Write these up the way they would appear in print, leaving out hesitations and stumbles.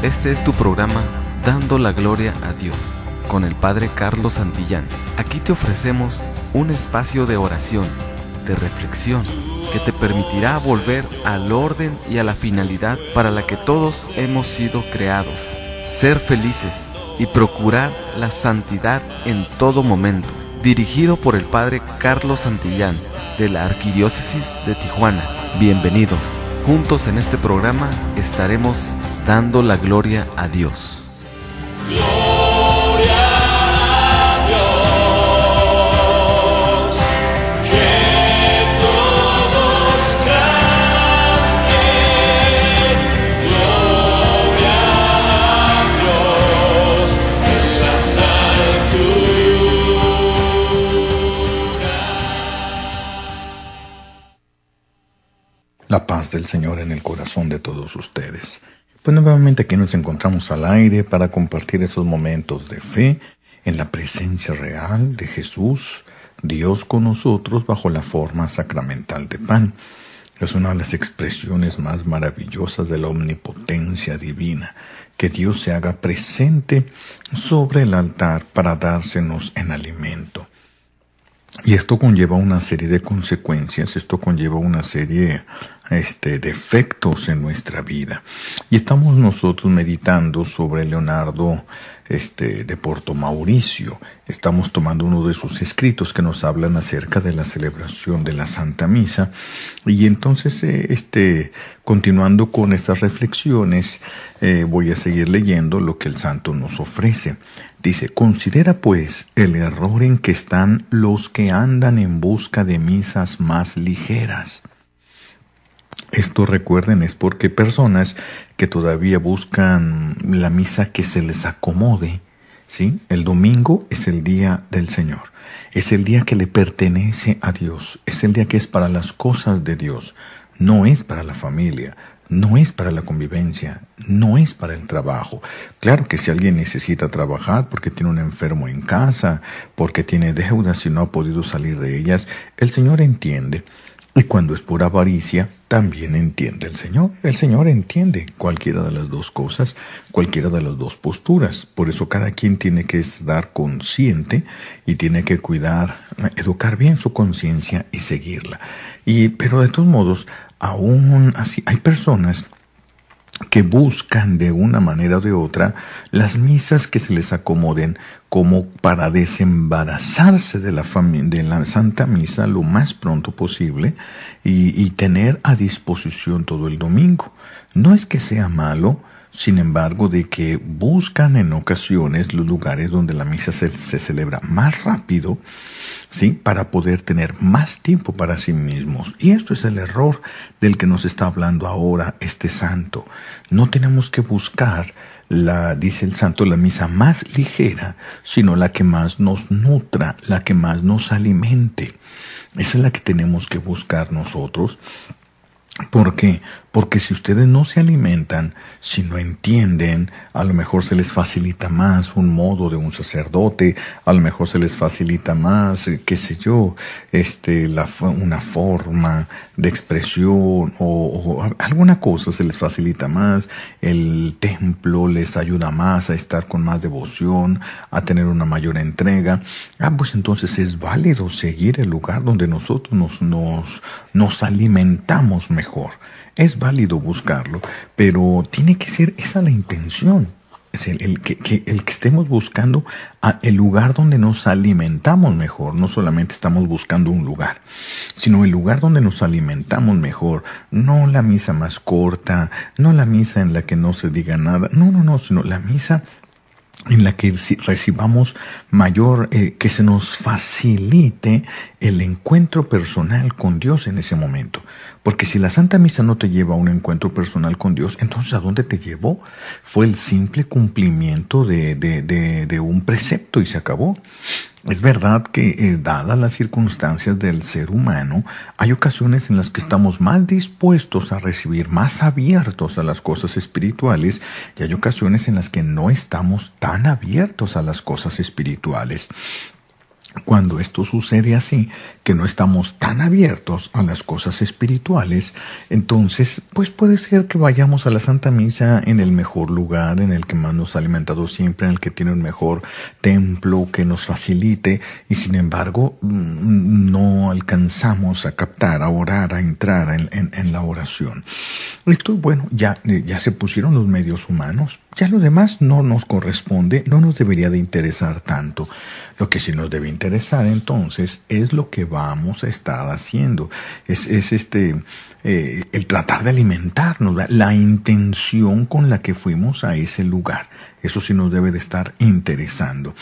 Este es tu programa Dando la Gloria a Dios, con el Padre Carlos Santillán. Aquí te ofrecemos un espacio de oración, de reflexión, que te permitirá volver al orden y a la finalidad para la que todos hemos sido creados: ser felices y procurar la santidad en todo momento. Dirigido por el Padre Carlos Santillán, de la Arquidiócesis de Tijuana. Bienvenidos. Juntos en este programa estaremos dando la gloria a Dios. La paz del Señor en el corazón de todos ustedes. Pues nuevamente aquí nos encontramos al aire para compartir esos momentos de fe en la presencia real de Jesús, Dios con nosotros bajo la forma sacramental de pan. Es una de las expresiones más maravillosas de la omnipotencia divina, que Dios se haga presente sobre el altar para dársenos en alimento. Y esto conlleva una serie de consecuencias, esto conlleva una serie de efectos en nuestra vida. Y estamos nosotros meditando sobre Leonardo de Porto Mauricio. Estamos tomando uno de sus escritos que nos hablan acerca de la celebración de la Santa Misa. Y entonces, continuando con estas reflexiones, voy a seguir leyendo lo que el santo nos ofrece. Dice: considera pues el error en que están los que andan en busca de misas más ligeras. Esto, recuerden, es porque personas que todavía buscan la misa que se les acomode, ¿sí? El domingo es el día del Señor, es el día que le pertenece a Dios, es el día que es para las cosas de Dios, no es para la familia, no es para la convivencia, no es para el trabajo. Claro que si alguien necesita trabajar porque tiene un enfermo en casa, porque tiene deudas y no ha podido salir de ellas, el Señor entiende. Y cuando es por avaricia, también entiende el Señor. El Señor entiende cualquiera de las dos cosas, cualquiera de las dos posturas. Por eso cada quien tiene que estar consciente y tiene que cuidar, educar bien su conciencia y seguirla. Pero de todos modos, aún así, hay personas que buscan de una manera o de otra las misas que se les acomoden, como para desembarazarse de la Santa Misa lo más pronto posible y tener a disposición todo el domingo. No es que sea malo, sin embargo, de que buscan en ocasiones los lugares donde la misa se celebra más rápido, ¿sí? Para poder tener más tiempo para sí mismos. Y esto es el error del que nos está hablando ahora este santo. No tenemos que buscar, dice el santo, la misa más ligera, sino la que más nos nutra, la que más nos alimente. Esa es la que tenemos que buscar nosotros. ¿Por qué? Porque si ustedes no se alimentan, si no entienden, a lo mejor se les facilita más un modo de un sacerdote, a lo mejor se les facilita más, qué sé yo, una forma de expresión o alguna cosa se les facilita más, el templo les ayuda más a estar con más devoción, a tener una mayor entrega. Pues entonces es válido seguir el lugar donde nosotros nos alimentamos mejor. Es válido buscarlo, pero tiene que ser esa la intención. Es el que estemos buscando el lugar donde nos alimentamos mejor. No solamente estamos buscando un lugar, sino el lugar donde nos alimentamos mejor. No la misa más corta, no la misa en la que no se diga nada. No, sino la misa en la que recibamos mayor, que se nos facilite el encuentro personal con Dios en ese momento. Porque si la Santa Misa no te lleva a un encuentro personal con Dios, entonces ¿a dónde te llevó? Fue el simple cumplimiento de un precepto y se acabó. Es verdad que, dadas las circunstancias del ser humano, hay ocasiones en las que estamos más dispuestos a recibir, más abiertos a las cosas espirituales, y hay ocasiones en las que no estamos tan abiertos a las cosas espirituales. Cuando esto sucede así, que no estamos tan abiertos a las cosas espirituales, entonces pues puede ser que vayamos a la Santa Misa en el mejor lugar, en el que más nos ha alimentado siempre, en el que tiene un mejor templo que nos facilite, y sin embargo no alcanzamos a captar, a orar, a entrar en la oración. Esto, bueno, ya se pusieron los medios humanos, ya lo demás no nos corresponde, no nos debería de interesar tanto. Lo que sí nos debe interesar entonces es lo que vamos a estar haciendo, es el tratar de alimentarnos, la intención con la que fuimos a ese lugar. Eso sí nos debe de estar interesando.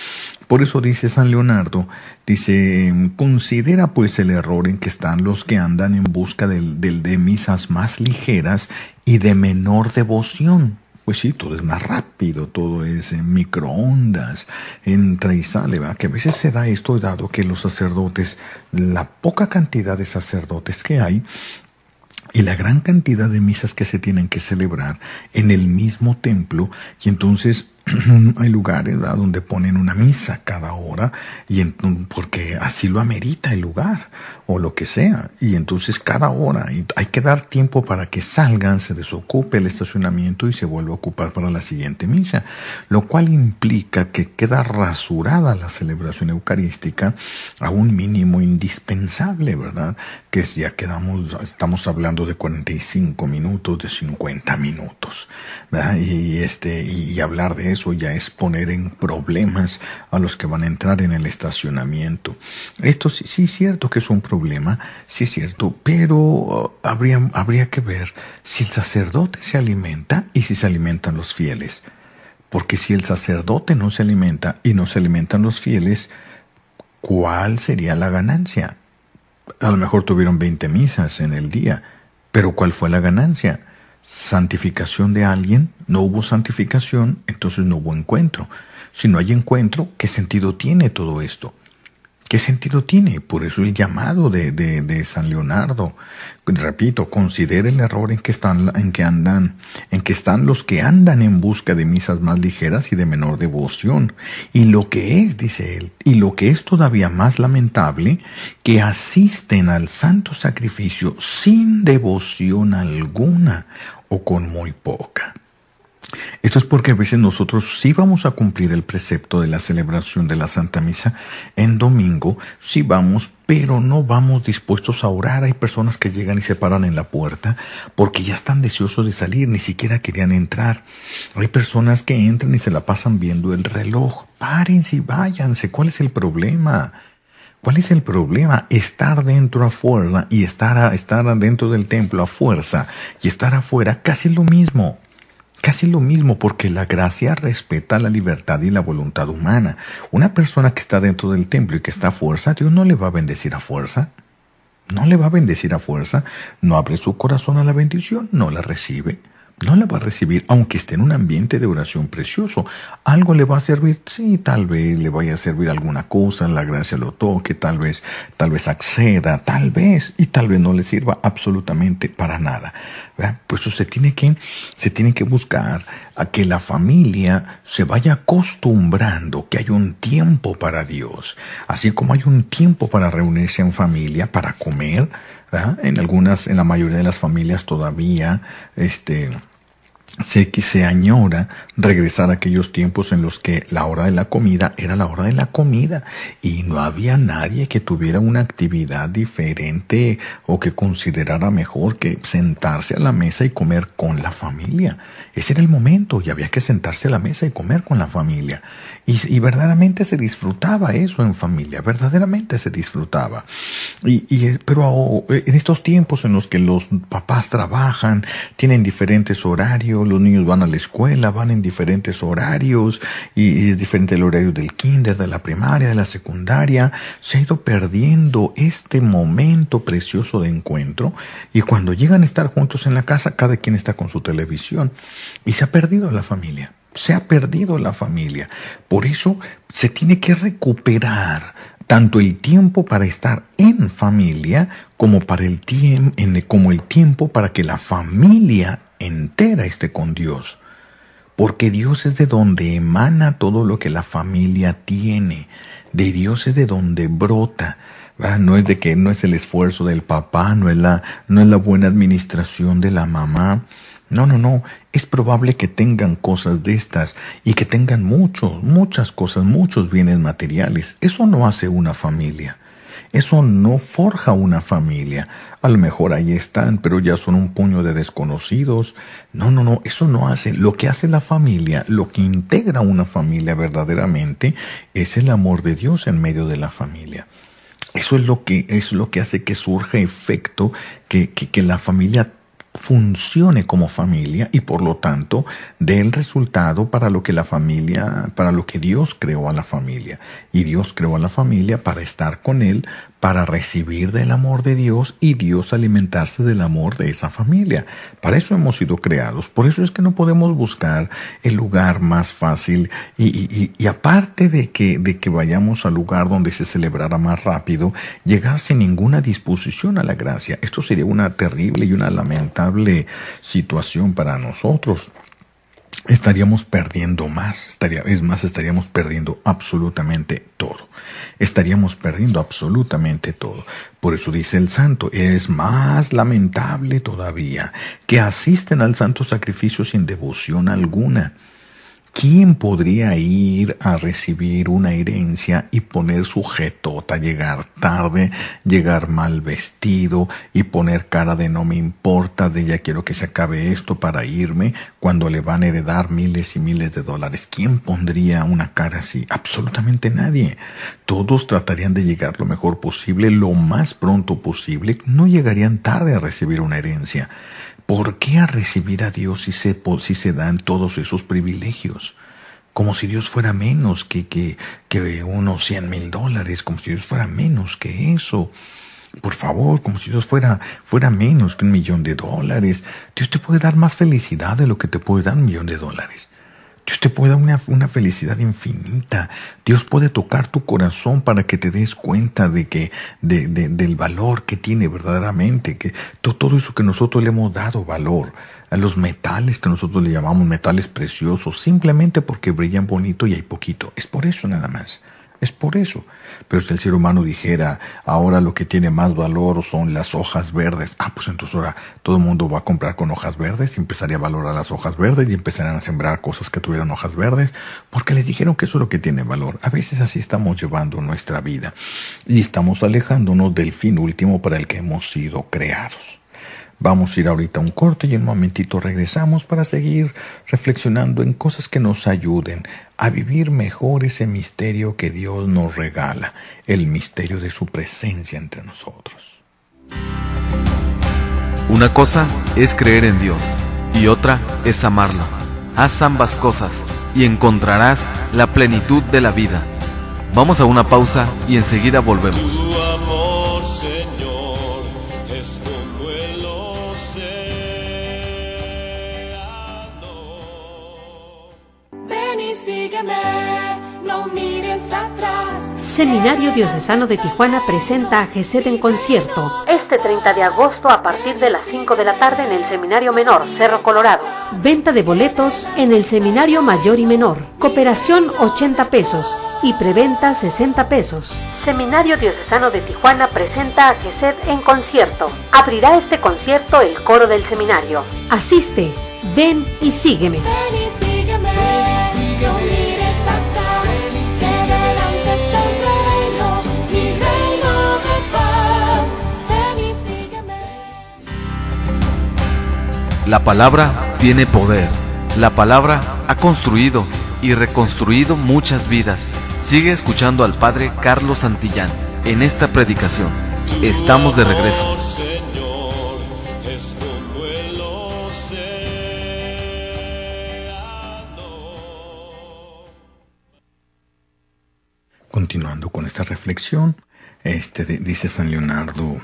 Por eso dice San Leonardo, dice, considera pues el error en que están los que andan en busca de misas más ligeras y de menor devoción. Pues sí, todo es más rápido, todo es en microondas, entra y sale, ¿verdad? Que a veces se da esto dado que los sacerdotes, la poca cantidad de sacerdotes que hay, y la gran cantidad de misas que se tienen que celebrar en el mismo templo, y entonces hay lugares, ¿verdad?, donde ponen una misa cada hora, porque así lo amerita el lugar, o lo que sea, y entonces cada hora, y hay que dar tiempo para que salgan, se desocupe el estacionamiento y se vuelva a ocupar para la siguiente misa, lo cual implica que queda rasurada la celebración eucarística a un mínimo indispensable, ¿verdad?, que ya estamos hablando de 45 minutos, de 50 minutos, ¿verdad? Y hablar de eso ya es poner en problemas a los que van a entrar en el estacionamiento. Esto sí es cierto que es un problema, sí es cierto, pero habría que ver si el sacerdote se alimenta y si se alimentan los fieles. Porque si el sacerdote no se alimenta y no se alimentan los fieles, ¿cuál sería la ganancia? A lo mejor tuvieron 20 misas en el día, pero ¿cuál fue la ganancia? Santificación de alguien, no hubo santificación, entonces no hubo encuentro. Si no hay encuentro, ¿qué sentido tiene todo esto? ¿Qué sentido tiene? Por eso el llamado de San Leonardo. Repito, considera el error en que están los que andan en busca de misas más ligeras y de menor devoción. Y lo que es, dice él, y lo que es todavía más lamentable, que asisten al santo sacrificio sin devoción alguna o con muy poca. Esto es porque a veces nosotros sí vamos a cumplir el precepto de la celebración de la Santa Misa en domingo, sí vamos, pero no vamos dispuestos a orar. Hay personas que llegan y se paran en la puerta porque ya están deseosos de salir, ni siquiera querían entrar. Hay personas que entran y se la pasan viendo el reloj. Párense y váyanse. ¿Cuál es el problema? ¿Cuál es el problema? Estar dentro a fuerza y estar dentro del templo a fuerza y estar afuera, casi lo mismo. Casi lo mismo, porque la gracia respeta la libertad y la voluntad humana. Una persona que está dentro del templo y que está a fuerza, Dios no le va a bendecir a fuerza. No le va a bendecir a fuerza. No abre su corazón a la bendición, no la recibe. No la va a recibir, aunque esté en un ambiente de oración precioso. ¿Algo le va a servir? Sí, tal vez le vaya a servir alguna cosa, la gracia lo toque, tal vez acceda, tal vez, y tal vez no le sirva absolutamente para nada. ¿Verdad? Pues eso se tiene que buscar a que la familia se vaya acostumbrando que hay un tiempo para Dios. Así como hay un tiempo para reunirse en familia, para comer, ¿verdad? En la mayoría de las familias todavía, sé que se añora regresar a aquellos tiempos en los que la hora de la comida era la hora de la comida y no había nadie que tuviera una actividad diferente o que considerara mejor que sentarse a la mesa y comer con la familia. Ese era el momento y había que sentarse a la mesa y comer con la familia. Y verdaderamente se disfrutaba eso en familia, verdaderamente se disfrutaba. Pero en estos tiempos en los que los papás trabajan, tienen diferentes horarios, los niños van a la escuela, van en diferentes horarios, y es diferente el horario del kinder, de la primaria, de la secundaria, se ha ido perdiendo este momento precioso de encuentro, y cuando llegan a estar juntos en la casa, cada quien está con su televisión, y se ha perdido la familia. Se ha perdido la familia. Por eso se tiene que recuperar tanto el tiempo para estar en familia como el tiempo para que la familia entera esté con Dios. Porque Dios es de donde emana todo lo que la familia tiene. De Dios es de donde brota. No es no es el esfuerzo del papá, no es la buena administración de la mamá. No. Es probable que tengan cosas de estas y que tengan muchas cosas, muchos bienes materiales. Eso no hace una familia. Eso no forja una familia. A lo mejor ahí están, pero ya son un puño de desconocidos. No, eso no hace. Lo que hace la familia, lo que integra una familia verdaderamente, es el amor de Dios en medio de la familia. Eso es lo que hace que surja efecto, que la familia funcione como familia y por lo tanto dé el resultado para lo que Dios creó a la familia. Y Dios creó a la familia para estar con Él, para recibir del amor de Dios y Dios alimentarse del amor de esa familia. Para eso hemos sido creados. Por eso es que no podemos buscar el lugar más fácil y aparte de que vayamos al lugar donde se celebrara más rápido, llegar sin ninguna disposición a la gracia. Esto sería una terrible y una lamentable situación para nosotros. Estaríamos perdiendo más, estaríamos perdiendo absolutamente todo. Estaríamos perdiendo absolutamente todo. Por eso dice el santo, es más lamentable todavía que asisten al santo sacrificio sin devoción alguna. ¿Quién podría ir a recibir una herencia y poner su jetota, llegar tarde, llegar mal vestido y poner cara de no me importa, de ya quiero que se acabe esto para irme, cuando le van a heredar miles y miles de dólares? ¿Quién pondría una cara así? Absolutamente nadie. Todos tratarían de llegar lo mejor posible, lo más pronto posible. No llegarían tarde a recibir una herencia. ¿Por qué a recibir a Dios si se dan todos esos privilegios? Como si Dios fuera menos que unos $100,000, como si Dios fuera menos que eso. Por favor, como si Dios fuera menos que $1,000,000. Dios te puede dar más felicidad de lo que te puede dar $1,000,000. Dios te puede dar una felicidad infinita. Dios puede tocar tu corazón para que te des cuenta del valor que tiene verdaderamente, que todo eso que nosotros le hemos dado valor, a los metales que nosotros le llamamos metales preciosos, simplemente porque brillan bonito y hay poquito. Es por eso nada más. Es por eso. Pero si el ser humano dijera, ahora lo que tiene más valor son las hojas verdes, pues entonces ahora todo el mundo va a comprar con hojas verdes y empezaría a valorar las hojas verdes y empezarían a sembrar cosas que tuvieran hojas verdes, porque les dijeron que eso es lo que tiene valor. A veces así estamos llevando nuestra vida y estamos alejándonos del fin último para el que hemos sido creados. Vamos a ir ahorita a un corte y en un momentito regresamos para seguir reflexionando en cosas que nos ayuden a vivir mejor ese misterio que Dios nos regala, el misterio de su presencia entre nosotros. Una cosa es creer en Dios y otra es amarlo. Haz ambas cosas y encontrarás la plenitud de la vida. Vamos a una pausa y enseguida volvemos. Tu amor, Señor, es como el océano. Ven y sígueme, no mires atrás. Seminario Diocesano de Tijuana presenta a GESED en concierto este 30 de agosto a partir de las 5 de la tarde en el Seminario Menor, Cerro Colorado. Venta de boletos en el Seminario Mayor y Menor. Cooperación 80 pesos y preventa 60 pesos. Seminario Diocesano de Tijuana presenta a GESED en concierto. Abrirá este concierto el coro del seminario. Asiste, ven y sígueme. Ven y sígueme, no mires atrás. Que delante está el reino, mi reino de paz. Ven y sígueme. La palabra tiene poder. La palabra ha construido y reconstruido muchas vidas. Sigue escuchando al Padre Carlos Santillán en esta predicación. Estamos de regreso. Tu amor, Señor, es como el océano. Continuando con esta reflexión, dice San Leonardo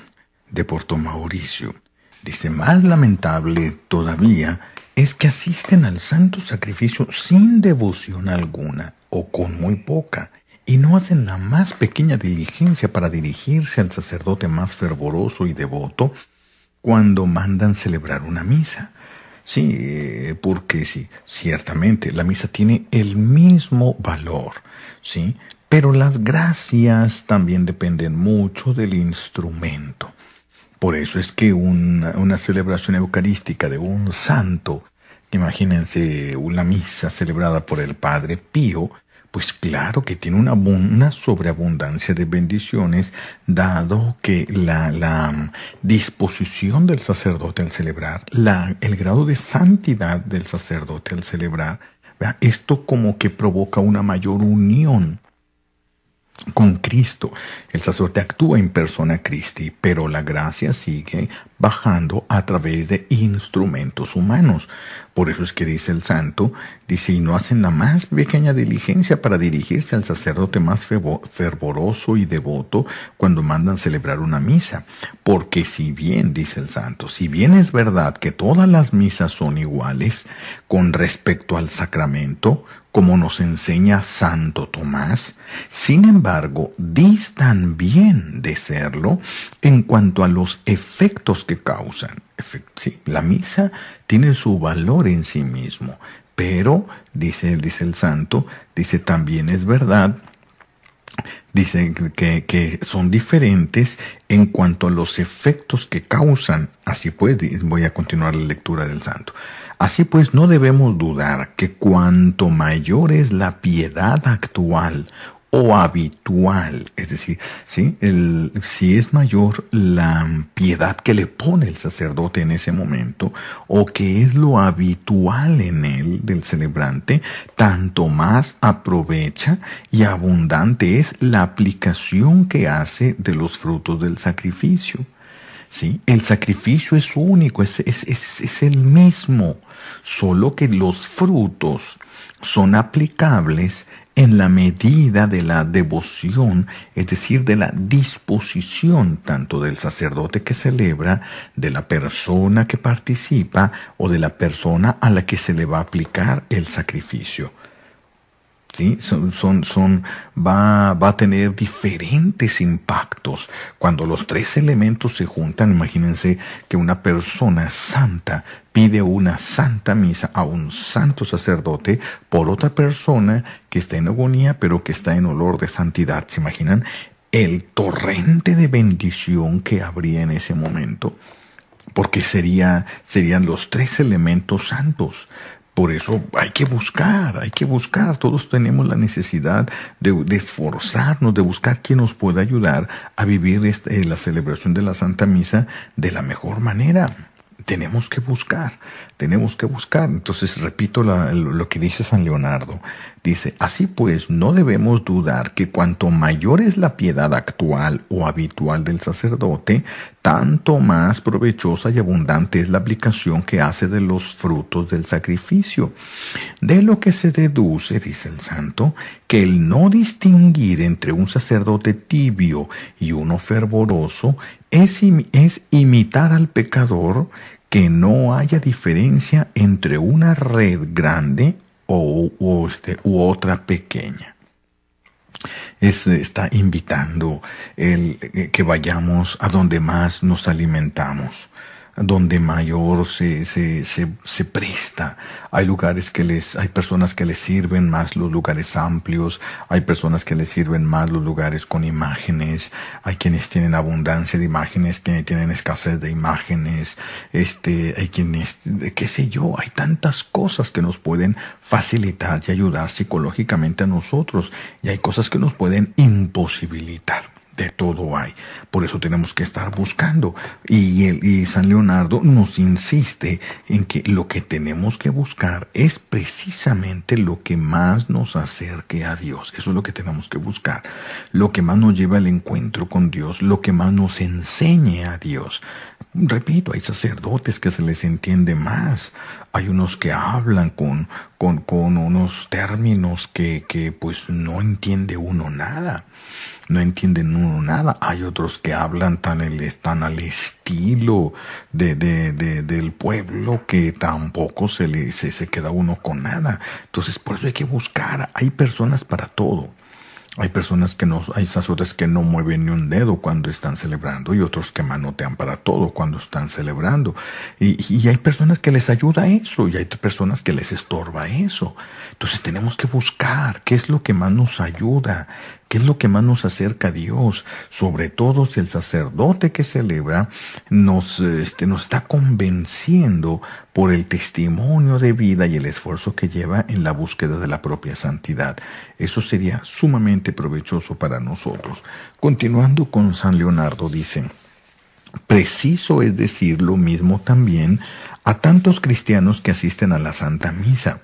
de Porto Mauricio, dice, más lamentable todavía es que asisten al santo sacrificio sin devoción alguna o con muy poca, y no hacen la más pequeña diligencia para dirigirse al sacerdote más fervoroso y devoto cuando mandan celebrar una misa. Sí, porque sí, ciertamente la misa tiene el mismo valor, ¿sí? Pero las gracias también dependen mucho del instrumento. Por eso es que una celebración eucarística de un santo, imagínense una misa celebrada por el Padre Pío, pues claro que tiene una sobreabundancia de bendiciones, dado que la disposición del sacerdote al celebrar, el grado de santidad del sacerdote al celebrar, ¿verdad? Esto como que provoca una mayor unión con Cristo. El sacerdote actúa en persona Christi, pero la gracia sigue bajando a través de instrumentos humanos. Por eso es que dice el santo, dice, y no hacen la más pequeña diligencia para dirigirse al sacerdote más fervoroso y devoto cuando mandan celebrar una misa. Porque si bien, dice el santo, si bien es verdad que todas las misas son iguales con respecto al sacramento, como nos enseña Santo Tomás, sin embargo, distan bien de serlo en cuanto a los efectos que causan. Sí, la misa tiene su valor en sí mismo, pero, dice el santo, dice también es verdad, dice que son diferentes en cuanto a los efectos que causan. Así pues, voy a continuar la lectura del santo. Así pues, no debemos dudar que cuanto mayor es la piedad actual o habitual, es decir, ¿sí? Si es mayor la piedad que le pone el sacerdote en ese momento, o que es lo habitual en él del celebrante, tanto más aprovecha y abundante es la aplicación que hace de los frutos del sacrificio. ¿Sí? El sacrificio es único, es el mismo, solo que los frutos son aplicables en la medida de la devoción, es decir, de la disposición tanto del sacerdote que celebra, de la persona que participa o de la persona a la que se le va a aplicar el sacrificio. ¿Sí? Va a tener diferentes impactos. Cuando los tres elementos se juntan, imagínense que una persona santa pide una santa misa a un santo sacerdote por otra persona que está en agonía, pero que está en olor de santidad. ¿Se imaginan el torrente de bendición que habría en ese momento? Porque serían los tres elementos santos. Por eso hay que buscar. Todos tenemos la necesidad de esforzarnos, de buscar quien nos pueda ayudar a vivir la celebración de la Santa Misa de la mejor manera. Tenemos que buscar. Entonces, repito lo que dice San Leonardo. Dice, así pues, no debemos dudar que cuanto mayor es la piedad actual o habitual del sacerdote, tanto más provechosa y abundante es la aplicación que hace de los frutos del sacrificio. De lo que se deduce, dice el santo, que el no distinguir entre un sacerdote tibio y uno fervoroso es imitar al pecador, que no haya diferencia entre una red grande u otra pequeña. Está invitando que vayamos a donde más nos alimentamos, donde mayor se presta. Hay personas que les sirven más los lugares amplios, hay personas que les sirven más los lugares con imágenes, hay quienes tienen abundancia de imágenes, quienes tienen escasez de imágenes, hay quienes, qué sé yo, hay tantas cosas que nos pueden facilitar y ayudar psicológicamente a nosotros, y hay cosas que nos pueden imposibilitar. De todo hay. Por eso tenemos que estar buscando. Y San Leonardo nos insiste en que lo que tenemos que buscar es precisamente lo que más nos acerque a Dios. Eso es lo que tenemos que buscar. Lo que más nos lleva al encuentro con Dios, lo que más nos enseñe a Dios. Repito, hay sacerdotes que se les entiende más. Hay unos que hablan con unos términos que pues no entiende uno nada. No entienden uno nada. Hay otros que hablan tan al estilo del pueblo que tampoco se queda uno con nada. Entonces, por eso hay que buscar. Hay personas para todo. Hay personas que no, hay sacerdotes que no mueven ni un dedo cuando están celebrando y otros que manotean para todo cuando están celebrando. Y hay personas que les ayuda eso y hay personas que les estorba eso. Entonces tenemos que buscar qué es lo que más nos ayuda, qué es lo que más nos acerca a Dios, sobre todo si el sacerdote que celebra nos está convenciendo por el testimonio de vida y el esfuerzo que lleva en la búsqueda de la propia santidad. Eso sería sumamente provechoso para nosotros. Continuando con San Leonardo, dice: preciso es decir lo mismo también a tantos cristianos que asisten a la Santa Misa.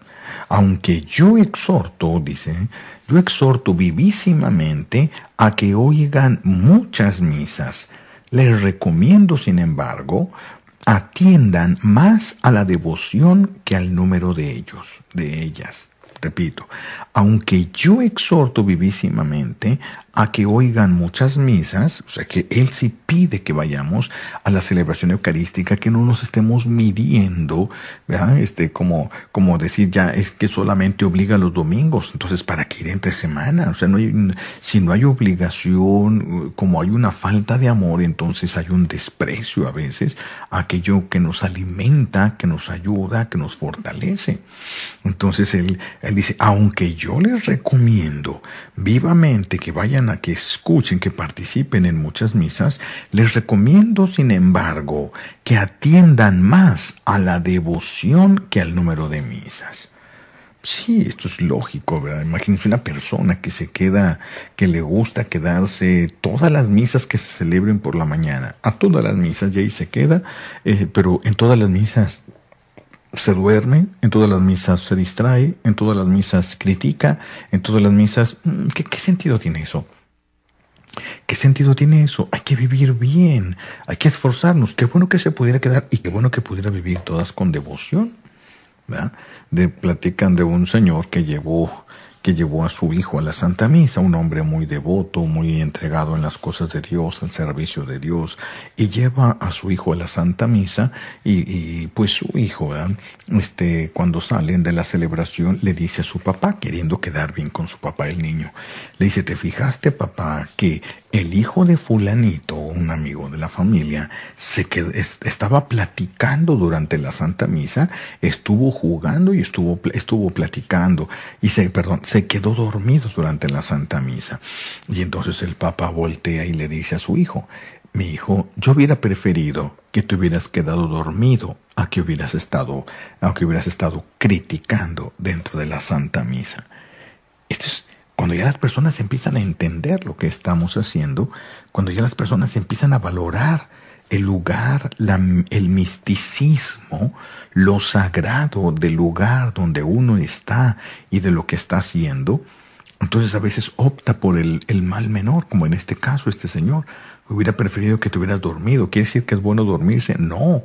Aunque yo exhorto, dice, yo exhorto vivísimamente a que oigan muchas misas. Les recomiendo, sin embargo, atiendan más a la devoción que al número de ellas. Repito, aunque yo exhorto vivísimamente a que oigan muchas misas, o sea que Él sí pide que vayamos a la celebración eucarística, que no nos estemos midiendo, ¿verdad? Como decir ya es que solamente obliga los domingos, entonces ¿para qué ir entre semana? O sea, si no hay obligación, como hay una falta de amor, entonces hay un desprecio a veces a aquello que nos alimenta, que nos ayuda, que nos fortalece. Entonces él dice, aunque yo les recomiendo vivamente que vayan a que escuchen, que participen en muchas misas, les recomiendo, sin embargo, que atiendan más a la devoción que al número de misas. Sí, esto es lógico, ¿verdad? Imagínense una persona que le gusta quedarse todas las misas que se celebren por la mañana, a todas las misas, y ahí se queda, pero en todas las misas se duerme, en todas las misas se distrae, en todas las misas critica, en todas las misas... ¿Qué sentido tiene eso? ¿Qué sentido tiene eso? Hay que vivir bien, hay que esforzarnos. Qué bueno que se pudiera quedar y qué bueno que pudiera vivir todas con devoción, ¿verdad? Platican de un señor que llevó a su hijo a la Santa Misa, un hombre muy devoto, muy entregado en las cosas de Dios, al servicio de Dios, y lleva a su hijo a la Santa Misa y pues su hijo, ¿verdad? Cuando salen de la celebración le dice a su papá, queriendo quedar bien con su papá, el niño, le dice, ¿te fijaste, papá, que el hijo de fulanito, un amigo de la familia, estaba platicando durante la Santa Misa, estuvo jugando y estuvo platicando, y se quedó dormido durante la Santa Misa? Y entonces el Papa voltea y le dice a su hijo, mi hijo, yo hubiera preferido que te hubieras quedado dormido a que hubieras estado criticando dentro de la Santa Misa. Esto es cuando ya las personas empiezan a entender lo que estamos haciendo, cuando ya las personas empiezan a valorar el lugar, el misticismo, lo sagrado del lugar donde uno está y de lo que está haciendo, entonces a veces opta por el mal menor, como en este caso este señor. Hubiera preferido que te hubieras dormido. ¿Quiere decir que es bueno dormirse? No.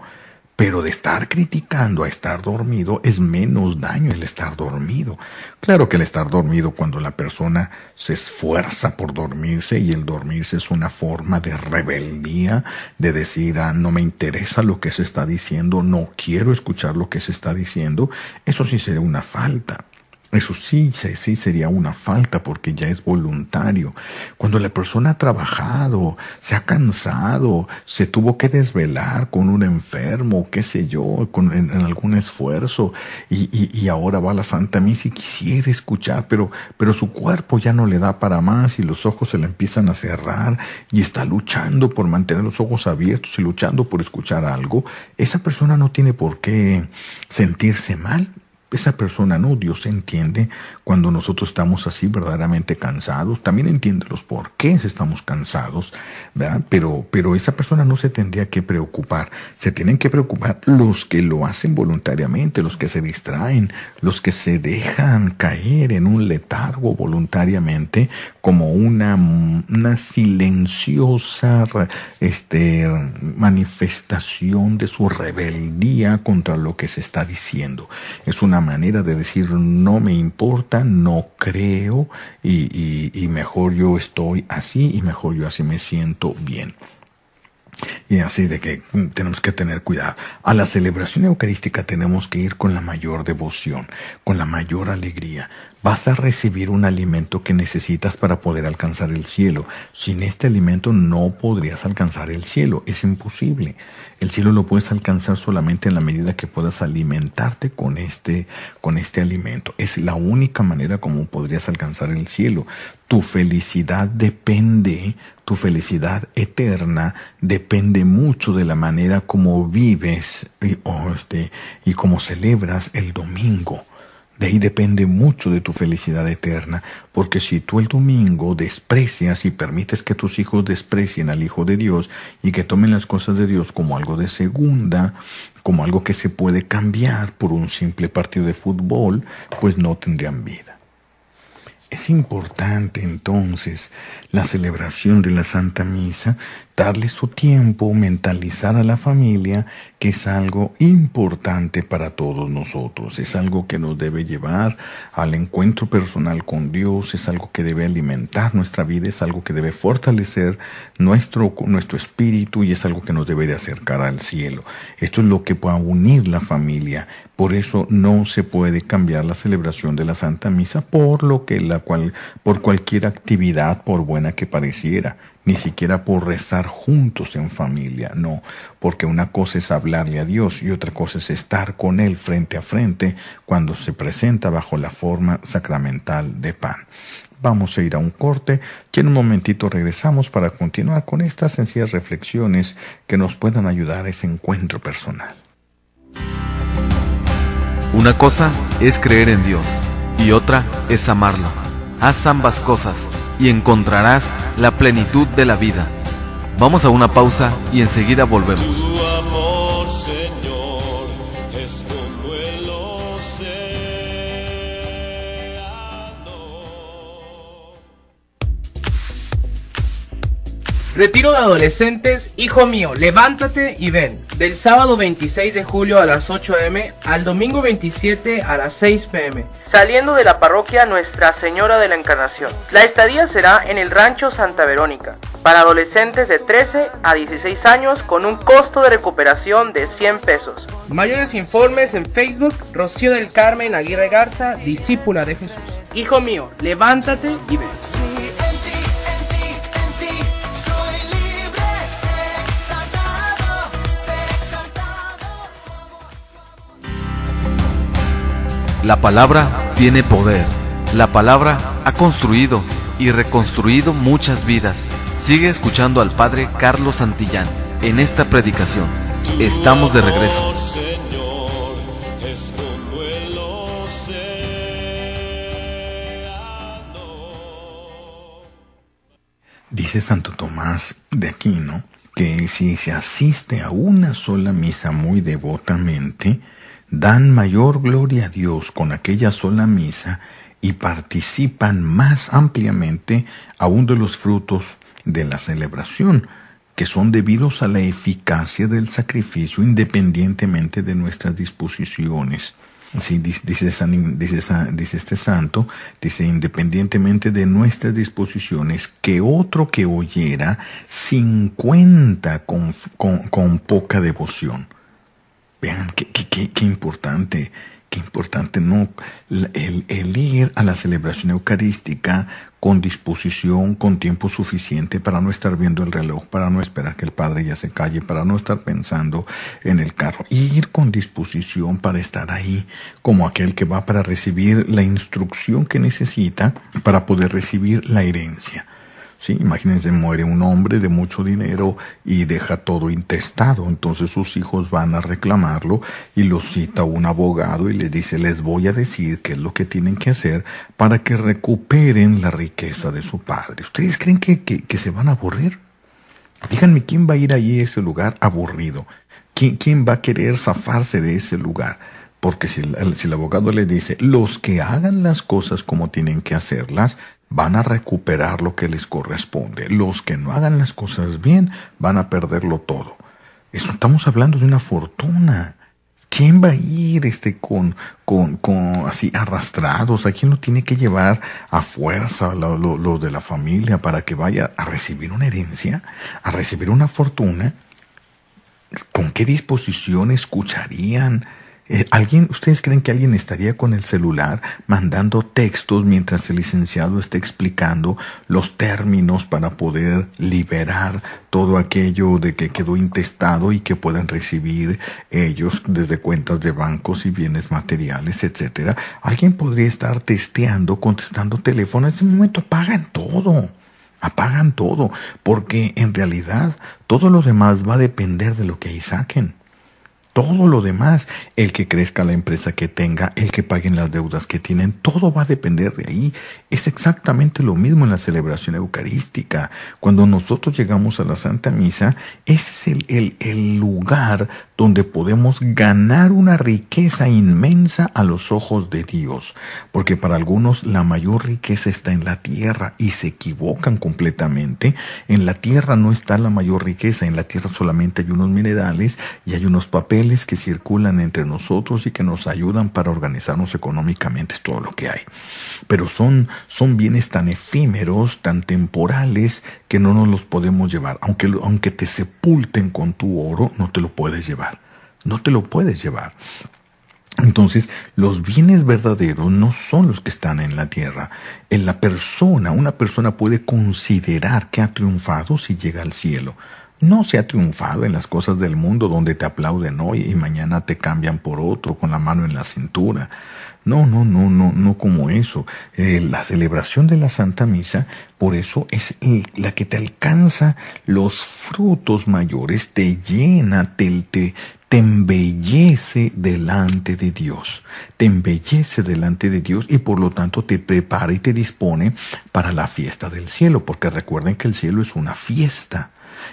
Pero de estar criticando a estar dormido es menos daño el estar dormido. Claro que el estar dormido, cuando la persona se esfuerza por dormirse, y el dormirse es una forma de rebeldía, de decir, no me interesa lo que se está diciendo, no quiero escuchar lo que se está diciendo, eso sí sería una falta. Eso sí sería una falta, porque ya es voluntario. Cuando la persona ha trabajado, se ha cansado, se tuvo que desvelar con un enfermo, qué sé yo, en algún esfuerzo, y ahora va a la Santa Misa y quisiera escuchar, pero su cuerpo ya no le da para más y los ojos se le empiezan a cerrar y está luchando por mantener los ojos abiertos y luchando por escuchar algo, esa persona no tiene por qué sentirse mal. Esa persona no, Dios entiende cuando nosotros estamos así verdaderamente cansados, también entiende los por qué estamos cansados, ¿verdad? Pero esa persona no se tendría que preocupar. Se tienen que preocupar los que lo hacen voluntariamente, los que se distraen, los que se dejan caer en un letargo voluntariamente, como una silenciosa manifestación de su rebeldía contra lo que se está diciendo. Es una manera de decir, no me importa, no creo, y mejor yo estoy así, y mejor yo así me siento bien. Y así de que tenemos que tener cuidado. A la celebración eucarística tenemos que ir con la mayor devoción, con la mayor alegría. Vas a recibir un alimento que necesitas para poder alcanzar el cielo. Sin este alimento no podrías alcanzar el cielo. Es imposible. El cielo lo puedes alcanzar solamente en la medida que puedas alimentarte con este alimento. Es la única manera como podrías alcanzar el cielo. Tu felicidad eterna depende mucho de la manera como vives y como celebras el domingo. De ahí depende mucho de tu felicidad eterna, porque si tú el domingo desprecias y permites que tus hijos desprecien al Hijo de Dios y que tomen las cosas de Dios como algo de segunda, como algo que se puede cambiar por un simple partido de fútbol, pues no tendrían vida. Es importante entonces la celebración de la Santa Misa, darle su tiempo, mentalizar a la familia que es algo importante para todos nosotros, es algo que nos debe llevar al encuentro personal con Dios, es algo que debe alimentar nuestra vida, es algo que debe fortalecer nuestro espíritu y es algo que nos debe de acercar al cielo. Esto es lo que puede unir la familia. Por eso no se puede cambiar la celebración de la Santa Misa por cualquier actividad, por buena que pareciera, ni siquiera por rezar juntos en familia, no, porque una cosa es hablarle a Dios y otra cosa es estar con Él frente a frente cuando se presenta bajo la forma sacramental de pan. Vamos a ir a un corte y en un momentito regresamos para continuar con estas sencillas reflexiones que nos puedan ayudar a ese encuentro personal. Una cosa es creer en Dios y otra es amarlo. Haz ambas cosas y encontrarás la plenitud de la vida. Vamos a una pausa y enseguida volvemos. Tu amor, Señor, es como el océano. Retiro de adolescentes, hijo mío, levántate y ven. Del sábado 26 de julio a las 8 am al domingo 27 a las 6 pm. Saliendo de la parroquia Nuestra Señora de la Encarnación. La estadía será en el Rancho Santa Verónica. Para adolescentes de 13 a 16 años con un costo de recuperación de 100 pesos. Mayores informes en Facebook, Rocío del Carmen Aguirre Garza, discípula de Jesús. Hijo mío, levántate y ven. La palabra tiene poder. La palabra ha construido y reconstruido muchas vidas. Sigue escuchando al Padre Carlos Santillán en esta predicación. Estamos de regreso. Señor, es como el océano. Dice Santo Tomás de Aquino que si se asiste a una sola misa muy devotamente, dan mayor gloria a Dios con aquella sola misa y participan más ampliamente aún de los frutos de la celebración, que son debidos a la eficacia del sacrificio independientemente de nuestras disposiciones. Así dice este santo, dice, independientemente de nuestras disposiciones, que otro que oyera 50 con poca devoción. Vean, qué importante, ¿no? El ir a la celebración eucarística con disposición, con tiempo suficiente para no estar viendo el reloj, para no esperar que el Padre ya se calle, para no estar pensando en el carro. Ir con disposición para estar ahí, como aquel que va para recibir la instrucción que necesita para poder recibir la herencia. Sí, imagínense, muere un hombre de mucho dinero y deja todo intestado, entonces sus hijos van a reclamarlo y lo cita un abogado y les dice, les voy a decir qué es lo que tienen que hacer para que recuperen la riqueza de su padre. ¿Ustedes creen que se van a aburrir? Díganme, ¿quién va a ir allí a ese lugar aburrido? ¿Quién va a querer zafarse de ese lugar? Porque si el abogado les dice, los que hagan las cosas como tienen que hacerlas, van a recuperar lo que les corresponde. Los que no hagan las cosas bien, van a perderlo todo. Estamos hablando de una fortuna. ¿Quién va a ir con así arrastrados? ¿A quién lo tiene que llevar a fuerza los de la familia para que vaya a recibir una herencia, a recibir una fortuna? ¿Con qué disposición escucharían? ¿Ustedes creen que alguien estaría con el celular mandando textos mientras el licenciado está explicando los términos para poder liberar todo aquello de que quedó intestado y que puedan recibir ellos desde cuentas de bancos y bienes materiales, etcétera? Alguien podría estar testeando, contestando teléfono. En ese momento apagan todo, porque en realidad todo lo demás va a depender de lo que ahí saquen. Todo lo demás, el que crezca la empresa que tenga, el que paguen las deudas que tienen, todo va a depender de ahí. Es exactamente lo mismo en la celebración eucarística. Cuando nosotros llegamos a la Santa Misa, ese es el lugar donde podemos ganar una riqueza inmensa a los ojos de Dios. Porque para algunos la mayor riqueza está en la tierra y se equivocan completamente. En la tierra no está la mayor riqueza, en la tierra solamente hay unos minerales y hay unos papeles que circulan entre nosotros y que nos ayudan para organizarnos económicamente, es todo lo que hay. Pero son bienes tan efímeros, tan temporales, que no nos los podemos llevar. Aunque te sepulten con tu oro, no te lo puedes llevar. No te lo puedes llevar. Entonces, los bienes verdaderos no son los que están en la tierra. Una persona puede considerar que ha triunfado si llega al cielo. No se ha triunfado en las cosas del mundo donde te aplauden hoy y mañana te cambian por otro con la mano en la cintura. No como eso. La celebración de la Santa Misa, por eso es la que te alcanza los frutos mayores, te llena, te embellece delante de Dios. Te embellece delante de Dios y por lo tanto te prepara y te dispone para la fiesta del cielo, porque recuerden que el cielo es una fiesta.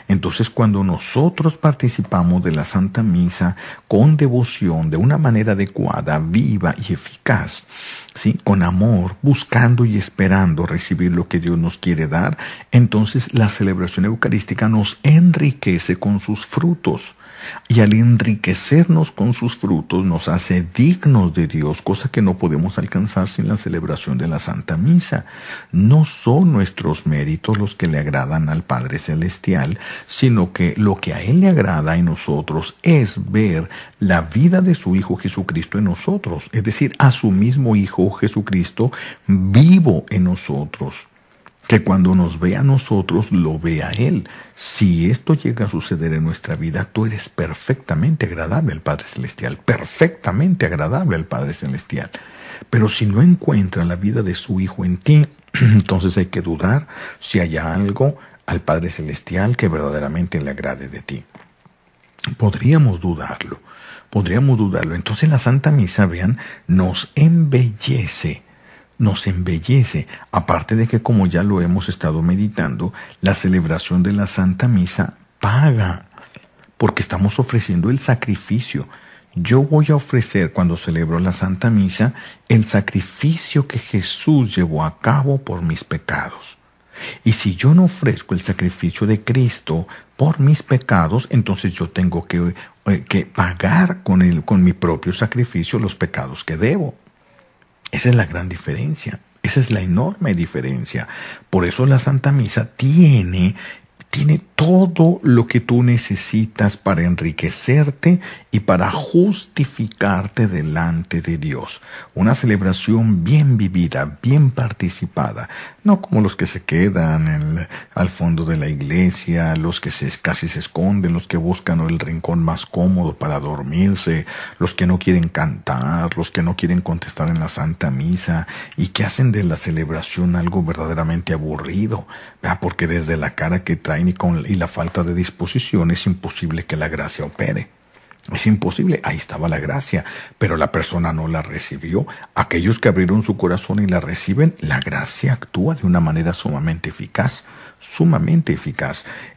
Entonces, cuando nosotros participamos de la Santa Misa con devoción, de una manera adecuada, viva y eficaz, ¿sí?, con amor, buscando y esperando recibir lo que Dios nos quiere dar, entonces la celebración eucarística nos enriquece con sus frutos. Y al enriquecernos con sus frutos nos hace dignos de Dios, cosa que no podemos alcanzar sin la celebración de la Santa Misa. No son nuestros méritos los que le agradan al Padre Celestial, sino que lo que a Él le agrada en nosotros es ver la vida de su Hijo Jesucristo en nosotros, es decir, a su mismo Hijo Jesucristo vivo en nosotros. Que cuando nos ve a nosotros, lo ve a Él. Si esto llega a suceder en nuestra vida, tú eres perfectamente agradable al Padre Celestial, perfectamente agradable al Padre Celestial. Pero si no encuentra la vida de su Hijo en ti, entonces hay que dudar si hay algo al Padre Celestial que verdaderamente le agrade de ti. Podríamos dudarlo. Entonces la Santa Misa, vean, nos embellece. Aparte de que, como ya lo hemos estado meditando, la celebración de la Santa Misa paga, porque estamos ofreciendo el sacrificio. Yo voy a ofrecer, cuando celebro la Santa Misa, el sacrificio que Jesús llevó a cabo por mis pecados. Y si yo no ofrezco el sacrificio de Cristo por mis pecados, entonces yo tengo que pagar con mi propio sacrificio los pecados que debo. Esa es la gran diferencia, esa es la enorme diferencia. Por eso la Santa Misa tiene todo lo que tú necesitas para enriquecerte y para justificarte delante de Dios. Una celebración bien vivida, bien participada, no como los que se quedan al fondo de la iglesia, los que casi se esconden, los que buscan el rincón más cómodo para dormirse, los que no quieren cantar, los que no quieren contestar en la Santa Misa y que hacen de la celebración algo verdaderamente aburrido, ¿verdad? Porque desde la cara que traen y la falta de disposición es imposible que la gracia opere. Es imposible. Ahí estaba la gracia, pero la persona no la recibió. Aquellos que abrieron su corazón y la reciben, la gracia actúa de una manera sumamente eficaz.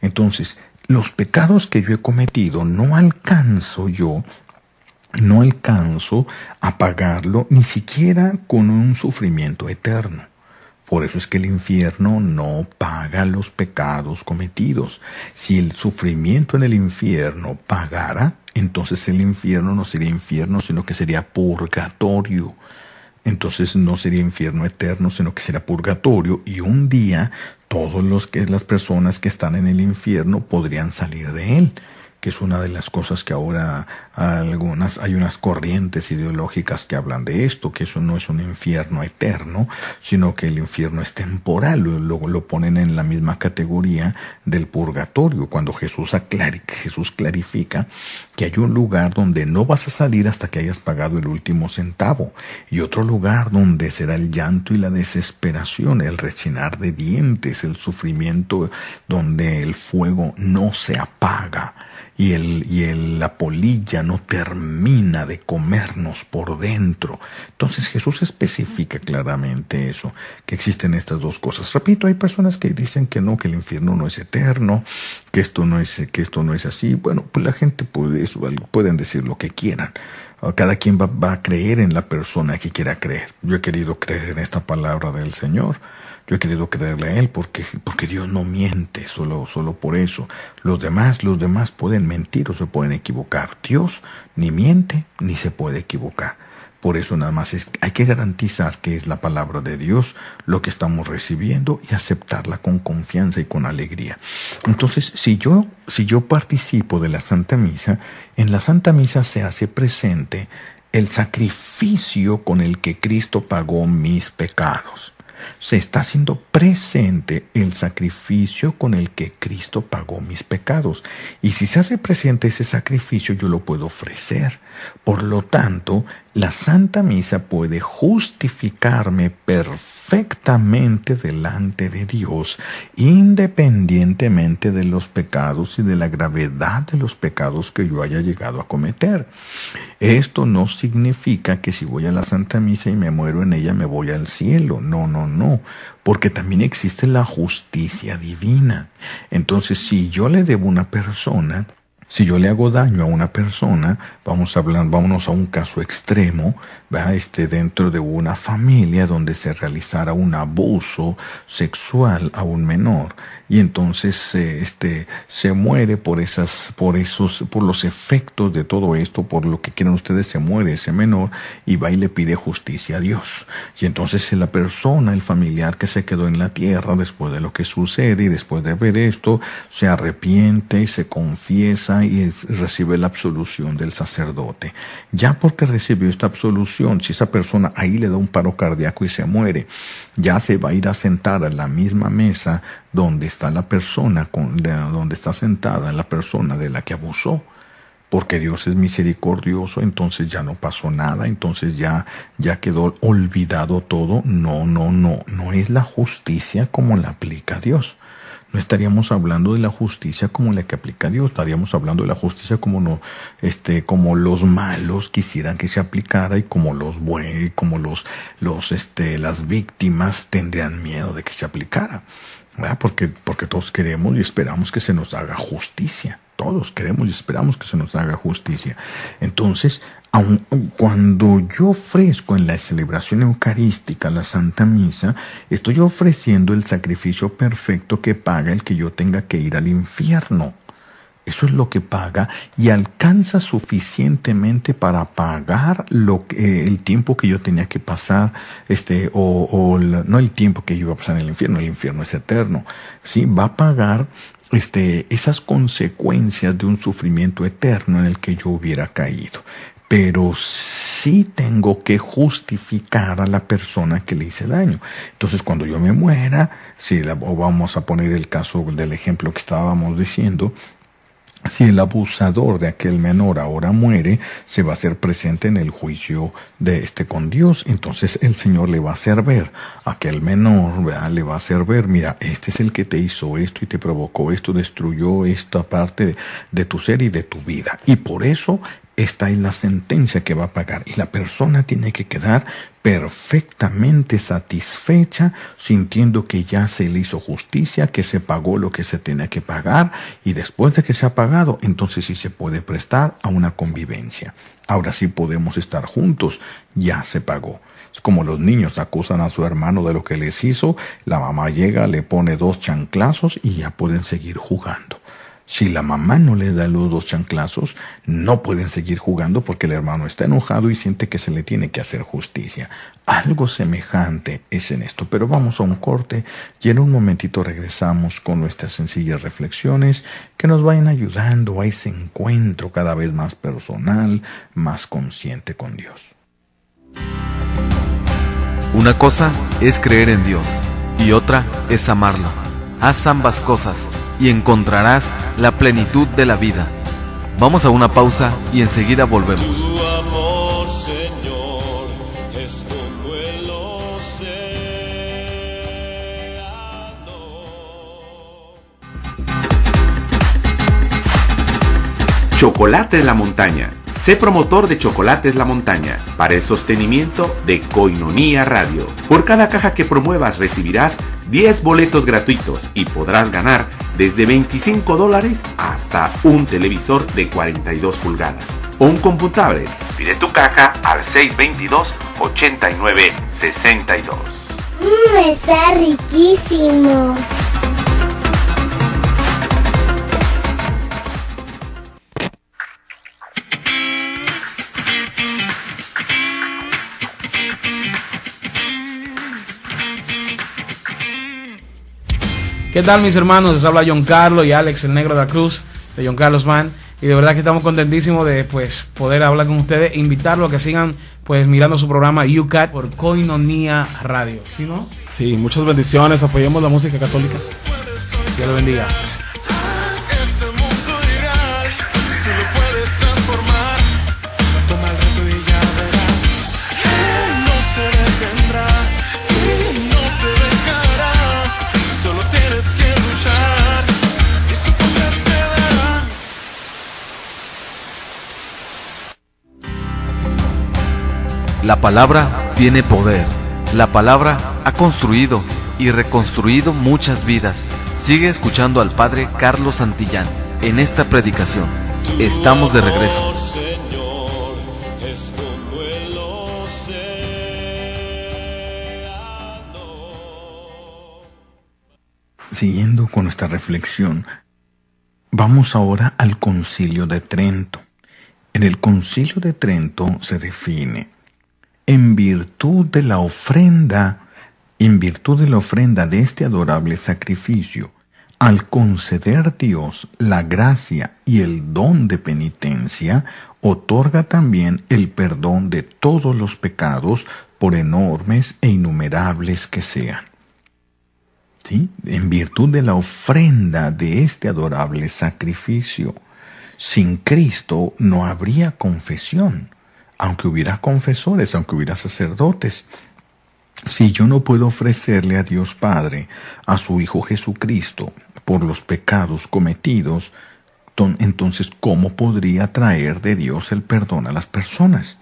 Entonces, los pecados que yo he cometido no alcanzo a pagarlo ni siquiera con un sufrimiento eterno. Por eso es que el infierno no paga los pecados cometidos. Si el sufrimiento en el infierno pagara, entonces el infierno no sería infierno, sino que sería purgatorio. Entonces no sería infierno eterno, sino que sería purgatorio. Y un día todas las personas que están en el infierno podrían salir de él. que es una de las cosas que ahora hay unas corrientes ideológicas que hablan de esto, que eso no es un infierno eterno, sino que el infierno es temporal, lo ponen en la misma categoría del purgatorio, cuando Jesús clarifica que hay un lugar donde no vas a salir hasta que hayas pagado el último centavo, y otro lugar donde será el llanto y la desesperación, el rechinar de dientes, el sufrimiento donde el fuego no se apaga y la polilla no termina de comernos por dentro. Entonces Jesús especifica claramente eso, que existen estas dos cosas. Repito, hay personas que dicen que no, que el infierno no es eterno, que esto no es así. Bueno, pues la gente pueden decir lo que quieran. Cada quien va a creer en la persona que quiera creer. Yo he querido creer en esta palabra del Señor. Yo he querido creerle a Él porque Dios no miente, solo por eso. Los demás pueden mentir o se pueden equivocar. Dios ni miente ni se puede equivocar. Por eso nada más hay que garantizar que es la palabra de Dios lo que estamos recibiendo y aceptarla con confianza y con alegría. Entonces, si yo participo de la Santa Misa, en la Santa Misa se hace presente el sacrificio con el que Cristo pagó mis pecados. Se está haciendo presente el sacrificio con el que Cristo pagó mis pecados. Y si se hace presente ese sacrificio, yo lo puedo ofrecer. Por lo tanto, la Santa Misa puede justificarme perfectamente delante de Dios, independientemente de los pecados y de la gravedad de los pecados que yo haya llegado a cometer. Esto no significa que si voy a la Santa Misa y me muero en ella me voy al cielo. No, porque también existe la justicia divina. Entonces, si yo le debo a una persona, si yo le hago daño a una persona, vámonos a un caso extremo, dentro de una familia donde se realizara un abuso sexual a un menor, y entonces se muere por los efectos de todo esto, por lo que quieran ustedes, se muere ese menor y va y le pide justicia a Dios. Y entonces la persona, el familiar que se quedó en la tierra después de lo que sucede y después de ver esto, se arrepiente y se confiesa y recibe la absolución del sacerdote. Ya porque recibió esta absolución, si esa persona ahí le da un paro cardíaco y se muere, ya se va a ir a sentar a la misma mesa donde está la persona, donde está sentada la persona de la que abusó. Porque Dios es misericordioso, entonces ya no pasó nada, entonces ya quedó olvidado todo. No es la justicia como la aplica Dios. No estaríamos hablando de la justicia como la que aplica Dios, estaríamos hablando de la justicia como los malos quisieran que se aplicara y como los buenos, como las víctimas tendrían miedo de que se aplicara, ¿verdad? Porque todos queremos y esperamos que se nos haga justicia. Todos queremos y esperamos que se nos haga justicia. Entonces, aun cuando yo ofrezco en la celebración eucarística la Santa Misa, estoy ofreciendo el sacrificio perfecto que paga el que yo tenga que ir al infierno. Eso es lo que paga y alcanza suficientemente para pagar el tiempo que yo tenía que pasar, no el tiempo que yo iba a pasar en el infierno es eterno, ¿sí? Va a pagar esas consecuencias de un sufrimiento eterno en el que yo hubiera caído. Pero sí tengo que justificar a la persona que le hice daño. Entonces, cuando yo me muera, o vamos a poner el caso del ejemplo que estábamos diciendo, si el abusador de aquel menor ahora muere, se va a hacer presente en el juicio con Dios. Entonces el Señor le va a hacer ver a aquel menor, ¿verdad? Le va a hacer ver, mira, este es el que te hizo esto y te provocó esto, destruyó esta parte de tu ser y de tu vida. Y por eso esta es la sentencia que va a pagar. Y la persona tiene que quedar perfectamente satisfecha, sintiendo que ya se le hizo justicia, que se pagó lo que se tenía que pagar, y después de que se ha pagado, entonces sí se puede prestar a una convivencia. Ahora sí podemos estar juntos, ya se pagó. Es como los niños acusan a su hermano de lo que les hizo, la mamá llega, le pone 2 chanclazos y ya pueden seguir jugando. Si la mamá no le da los 2 chanclazos, no pueden seguir jugando porque el hermano está enojado y siente que se le tiene que hacer justicia. Algo semejante es en esto, pero vamos a un corte y en un momentito regresamos con nuestras sencillas reflexiones que nos vayan ayudando a ese encuentro cada vez más personal, más consciente con Dios. Una cosa es creer en Dios y otra es amarlo. Haz ambas cosas y encontrarás la plenitud de la vida. Vamos a una pausa y enseguida volvemos. Tu amor, Señor, es como el océano. Chocolates La Montaña. Sé promotor de Chocolates La Montaña para el sostenimiento de Koinonia Radio. Por cada caja que promuevas recibirás 10 boletos gratuitos y podrás ganar desde $25 hasta un televisor de 42 pulgadas o un computable. Pide tu caja al 622-8962. Está riquísimo. ¿Qué tal, mis hermanos? Les habla John Carlos y Alex, el Negro de la Cruz, de John Carlos Man. Y de verdad que estamos contentísimos de poder hablar con ustedes, invitarlos a que sigan mirando su programa UCAT por Koinonia Radio. ¿Sí, no? Sí, muchas bendiciones, apoyemos la música católica. Dios lo bendiga. Este mundo ideal, tú lo puedes transformar. Toma el reto y ya verás. Él no se detendrá y no te dejará. Solo tienes que luchar y su poder te dará. La palabra tiene poder. La palabra ha construido y reconstruido muchas vidas. Sigue escuchando al Padre Carlos Santillán en esta predicación. Estamos de regreso. Señor, es como el océano. Siguiendo con nuestra reflexión, vamos ahora al Concilio de Trento. En el Concilio de Trento se define: en virtud de la ofrenda de este adorable sacrificio, al conceder Dios la gracia y el don de penitencia, otorga también el perdón de todos los pecados, por enormes e innumerables que sean. ¿Sí? En virtud de la ofrenda de este adorable sacrificio. Sin Cristo no habría confesión, aunque hubiera confesores, aunque hubiera sacerdotes. Si yo no puedo ofrecerle a Dios Padre, a su Hijo Jesucristo, por los pecados cometidos, entonces ¿cómo podría traer de Dios el perdón a las personas?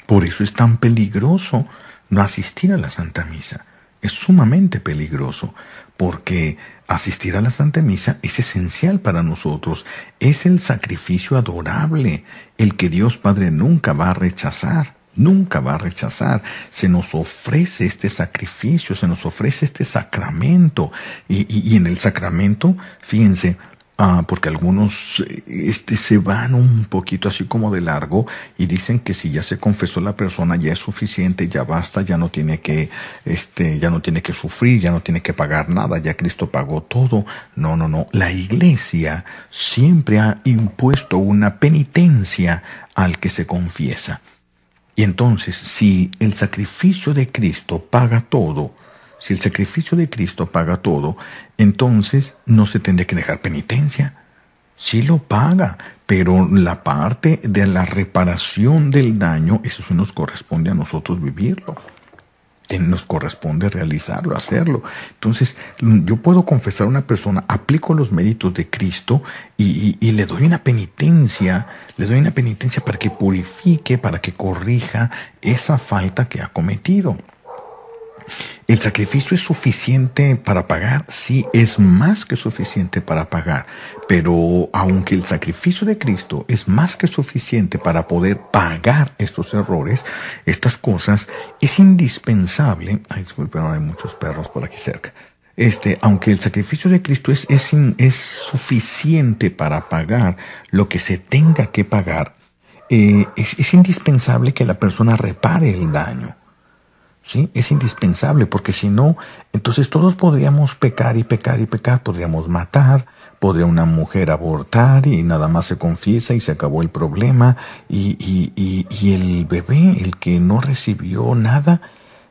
Por eso es tan peligroso no asistir a la Santa Misa. Es sumamente peligroso, porque asistir a la Santa Misa es esencial para nosotros. Es el sacrificio adorable, el que Dios Padre nunca va a rechazar. Nunca va a rechazar. Se nos ofrece este sacrificio, se nos ofrece este sacramento. Y en el sacramento, fíjense, porque algunos se van un poquito así como de largo y dicen que si ya se confesó la persona ya es suficiente, ya basta, ya no tiene que sufrir, ya no tiene que pagar nada, ya Cristo pagó todo. No. La Iglesia siempre ha impuesto una penitencia al que se confiesa. Y entonces, si el sacrificio de Cristo paga todo, entonces no se tendría que dejar penitencia. Sí lo paga, pero la parte de la reparación del daño, eso sí nos corresponde a nosotros vivirlo. Nos corresponde realizarlo, hacerlo. Entonces, yo puedo confesar a una persona, aplico los méritos de Cristo y le doy una penitencia, para que purifique, para que corrija esa falta que ha cometido. ¿El sacrificio es suficiente para pagar? Sí, es más que suficiente para pagar. Pero aunque el sacrificio de Cristo es más que suficiente para poder pagar estos errores, estas cosas, es indispensable. Ay, disculpen, hay muchos perros por aquí cerca. aunque el sacrificio de Cristo es suficiente para pagar lo que se tenga que pagar, es indispensable que la persona repare el daño. ¿Sí? Es indispensable, porque si no, entonces todos podríamos pecar y pecar y pecar, podríamos matar, podría una mujer abortar y nada más se confiesa y se acabó el problema, y el bebé, el que no recibió nada,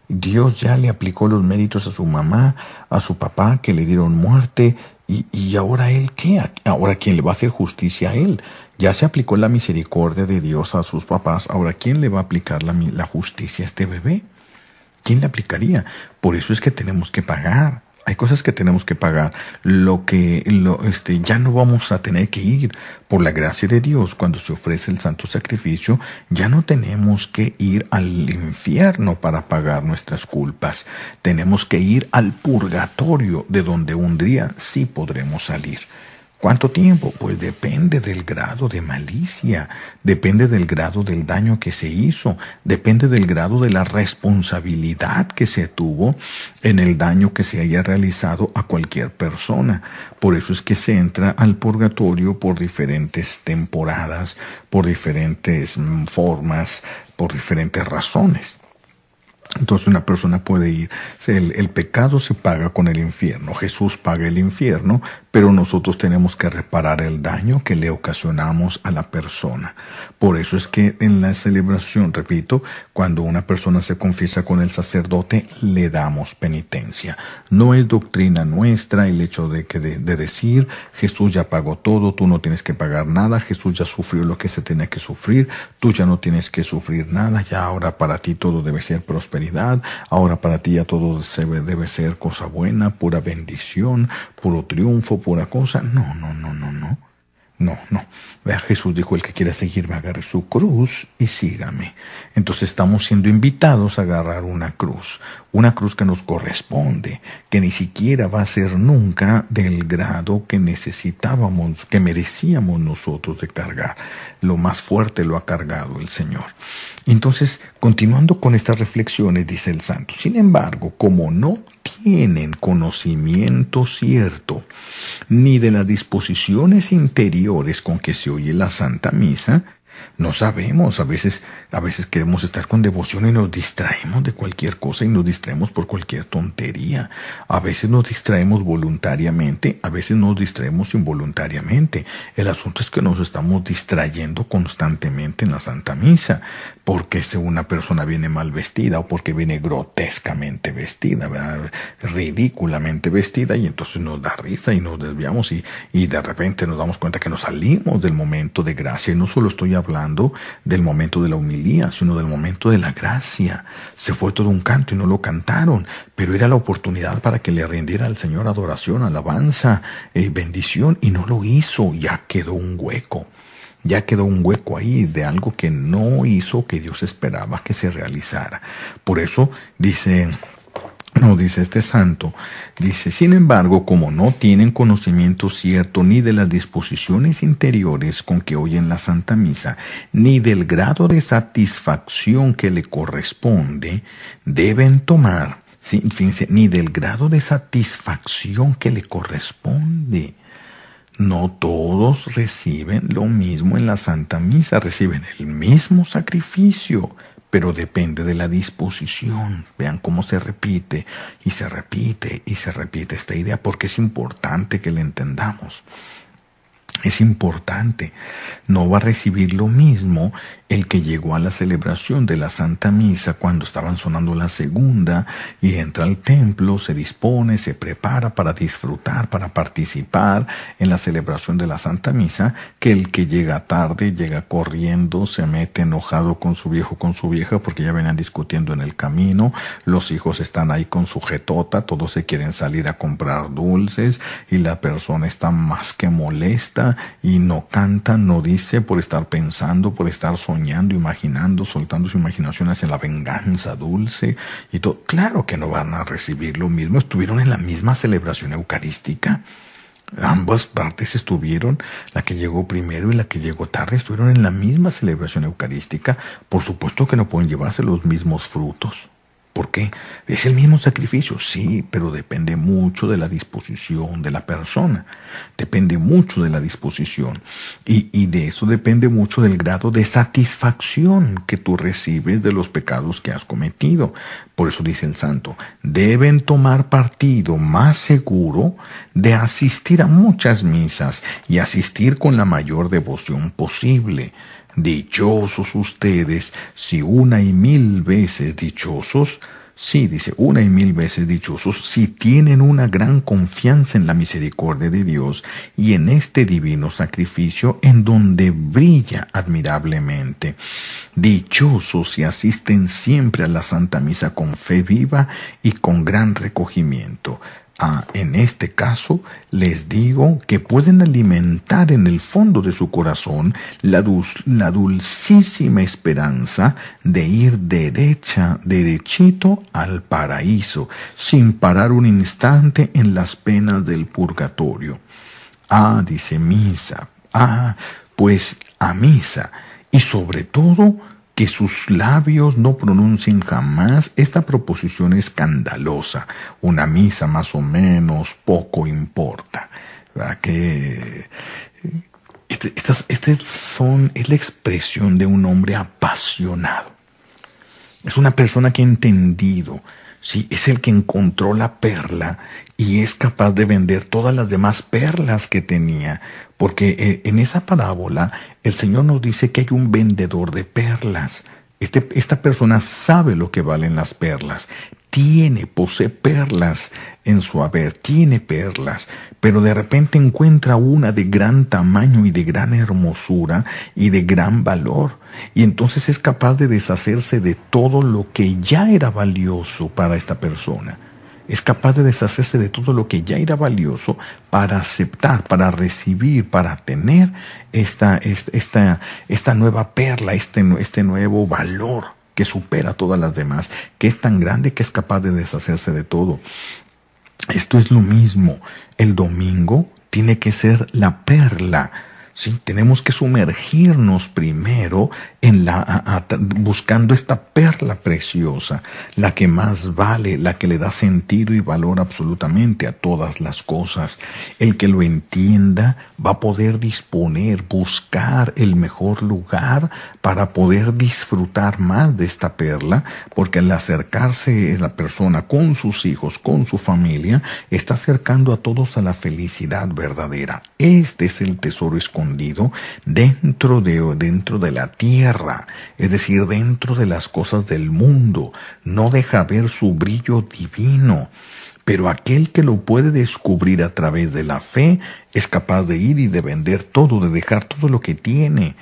Dios ya le aplicó los méritos a su mamá, a su papá, que le dieron muerte, y ahora él, ¿qué? Ahora, ¿quién le va a hacer justicia a él? Ya se aplicó la misericordia de Dios a sus papás, ahora ¿quién le va a aplicar la justicia a este bebé? ¿Quién le aplicaría? Por eso es que tenemos que pagar. Hay cosas que tenemos que pagar. Ya no vamos a tener que ir por la gracia de Dios cuando se ofrece el santo sacrificio. Ya no tenemos que ir al infierno para pagar nuestras culpas. Tenemos que ir al purgatorio, de donde un día sí podremos salir. ¿Cuánto tiempo? Pues depende del grado de malicia, depende del grado del daño que se hizo, depende del grado de la responsabilidad que se tuvo en el daño que se haya realizado a cualquier persona. Por eso es que se entra al purgatorio por diferentes temporadas, por diferentes formas, por diferentes razones. Entonces una persona puede ir, el pecado se paga con el infierno, Jesús paga el infierno, pero nosotros tenemos que reparar el daño que le ocasionamos a la persona. Por eso es que en la celebración, repito, cuando una persona se confiesa con el sacerdote, le damos penitencia. No es doctrina nuestra el hecho de decir, Jesús ya pagó todo, tú no tienes que pagar nada, Jesús ya sufrió lo que se tenía que sufrir, tú ya no tienes que sufrir nada, ya ahora para ti todo debe ser prosperidad, ahora para ti ya todo debe ser cosa buena, pura bendición, puro triunfo, pura cosa. No. Vea, Jesús dijo, el que quiera seguirme, agarre su cruz y sígame. Entonces estamos siendo invitados a agarrar una cruz que nos corresponde, que ni siquiera va a ser nunca del grado que necesitábamos, que merecíamos nosotros de cargar. Lo más fuerte lo ha cargado el Señor. Entonces, continuando con estas reflexiones, dice el santo, sin embargo, como no tienen conocimiento cierto ni de las disposiciones interiores con que se oye la Santa Misa, no sabemos, a veces queremos estar con devoción y nos distraemos de cualquier cosa y nos distraemos por cualquier tontería. A veces nos distraemos voluntariamente, a veces nos distraemos involuntariamente. El asunto es que nos estamos distrayendo constantemente en la Santa Misa, porque si una persona viene mal vestida o porque viene grotescamente vestida, ¿verdad? Ridículamente vestida, y entonces nos da risa y nos desviamos y de repente nos damos cuenta que nos salimos del momento de gracia. Y no solo estoy hablando del momento de la homilía, sino del momento de la gracia. Se fue todo un canto y no lo cantaron, pero era la oportunidad para que le rindiera al Señor adoración, alabanza, bendición, y no lo hizo. Ya quedó un hueco. Ya quedó un hueco ahí de algo que no hizo, que Dios esperaba que se realizara. Por eso dice este santo, dice, sin embargo, como no tienen conocimiento cierto ni de las disposiciones interiores con que oyen la Santa Misa, ni del grado de satisfacción que le corresponde, deben tomar, ¿sí? Fíjense, ni del grado de satisfacción que le corresponde. No todos reciben lo mismo en la Santa Misa, reciben el mismo sacrificio, pero depende de la disposición. Vean cómo se repite y se repite y se repite esta idea, porque es importante que la entendamos. Es importante. No va a recibir lo mismo el que llegó a la celebración de la Santa Misa cuando estaban sonando la segunda y entra al templo, se dispone, se prepara para disfrutar, para participar en la celebración de la Santa Misa, que el que llega tarde, llega corriendo, se mete enojado con su viejo, con su vieja, porque ya venían discutiendo en el camino, los hijos están ahí con su jetota, todos se quieren salir a comprar dulces y la persona está más que molesta y no canta, no dice, por estar pensando, por estar soñando, imaginando, soltando su imaginación hacia la venganza dulce y todo. Claro que no van a recibir lo mismo. Estuvieron en la misma celebración eucarística. Ambas partes estuvieron, la que llegó primero y la que llegó tarde, estuvieron en la misma celebración eucarística. Por supuesto que no pueden llevarse los mismos frutos. ¿Por qué? Es el mismo sacrificio, sí, pero depende mucho de la disposición de la persona. Depende mucho de la disposición. Y de eso depende mucho del grado de satisfacción que tú recibes de los pecados que has cometido. Por eso dice el santo, deben tomar partido más seguro de asistir a muchas misas y asistir con la mayor devoción posible. Dichosos ustedes, si 1,000 veces dichosos, sí, dice 1,000 veces dichosos, si tienen una gran confianza en la misericordia de Dios y en este divino sacrificio en donde brilla admirablemente. Dichosos si asisten siempre a la Santa Misa con fe viva y con gran recogimiento. En este caso, les digo que pueden alimentar en el fondo de su corazón la dulcísima esperanza de ir derechito al paraíso, sin parar un instante en las penas del purgatorio. Dice misa. Pues a misa. Y sobre todo, que sus labios no pronuncien jamás esta proposición escandalosa. Una misa más o menos poco importa. ¿Verdad? Que es la expresión de un hombre apasionado. Es una persona que ha entendido, sí, es el que encontró la perla y es capaz de vender todas las demás perlas que tenía. Porque en esa parábola el Señor nos dice que hay un vendedor de perlas. Esta persona sabe lo que valen las perlas. Posee perlas en su haber, tiene perlas, pero de repente encuentra una de gran tamaño y de gran hermosura y de gran valor. Y entonces es capaz de deshacerse de todo lo que ya era valioso para esta persona. Es capaz de deshacerse de todo lo que ya era valioso para aceptar, para recibir, para tener esta nueva perla, este nuevo valor que supera todas las demás, que es tan grande que es capaz de deshacerse de todo. Esto es lo mismo. El domingo tiene que ser la perla. Sí, tenemos que sumergirnos primero en buscando esta perla preciosa, la que más vale, la que le da sentido y valor absolutamente a todas las cosas. El que lo entienda va a poder disponer, buscar el mejor lugar para poder disfrutar más de esta perla, porque al acercarse es la persona con sus hijos, con su familia, está acercando a todos a la felicidad verdadera. Este es el tesoro escondido dentro de la tierra, es decir, dentro de las cosas del mundo. No deja ver su brillo divino, pero aquel que lo puede descubrir a través de la fe es capaz de ir y de vender todo, de dejar todo lo que tiene,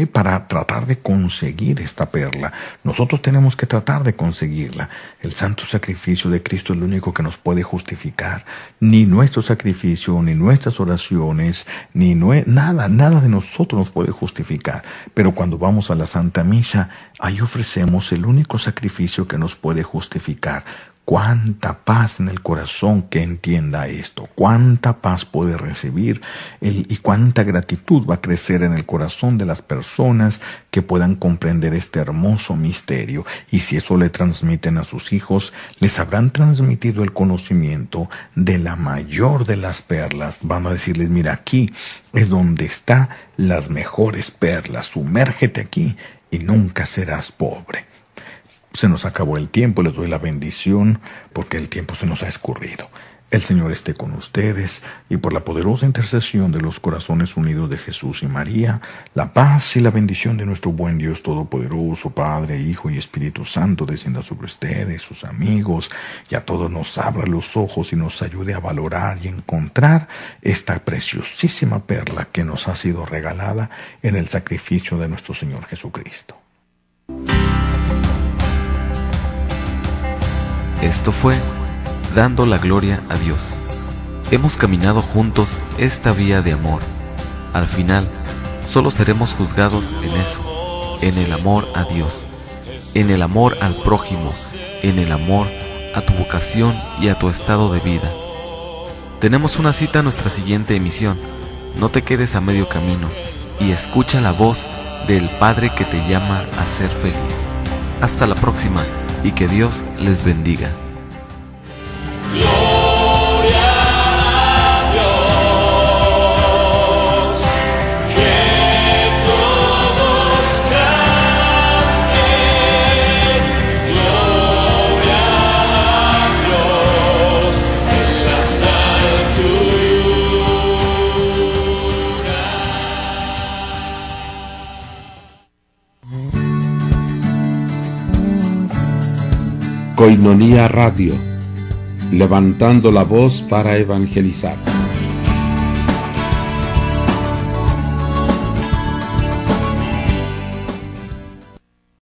para tratar de conseguir esta perla. Nosotros tenemos que tratar de conseguirla. El santo sacrificio de Cristo es lo único que nos puede justificar. Ni nuestro sacrificio, ni nuestras oraciones, nada de nosotros nos puede justificar. Pero cuando vamos a la Santa Misa, ahí ofrecemos el único sacrificio que nos puede justificar. Cuánta paz en el corazón que entienda esto, cuánta paz puede recibir y cuánta gratitud va a crecer en el corazón de las personas que puedan comprender este hermoso misterio. Y si eso le transmiten a sus hijos, les habrán transmitido el conocimiento de la mayor de las perlas. Van a decirles, mira, aquí es donde están las mejores perlas, sumérgete aquí y nunca serás pobre. Se nos acabó el tiempo, les doy la bendición porque el tiempo se nos ha escurrido. El Señor esté con ustedes y por la poderosa intercesión de los corazones unidos de Jesús y María, la paz y la bendición de nuestro buen Dios Todopoderoso, Padre, Hijo y Espíritu Santo descienda sobre ustedes, sus amigos, y a todos nos abra los ojos y nos ayude a valorar y encontrar esta preciosísima perla que nos ha sido regalada en el sacrificio de nuestro Señor Jesucristo. Esto fue Dando la Gloria a Dios. Hemos caminado juntos esta vía de amor. Al final, solo seremos juzgados en eso, en el amor a Dios, en el amor al prójimo, en el amor a tu vocación y a tu estado de vida. Tenemos una cita en nuestra siguiente emisión. No te quedes a medio camino y escucha la voz del Padre que te llama a ser feliz. Hasta la próxima. y que Dios les bendiga. Koinonía Radio, levantando la voz para evangelizar.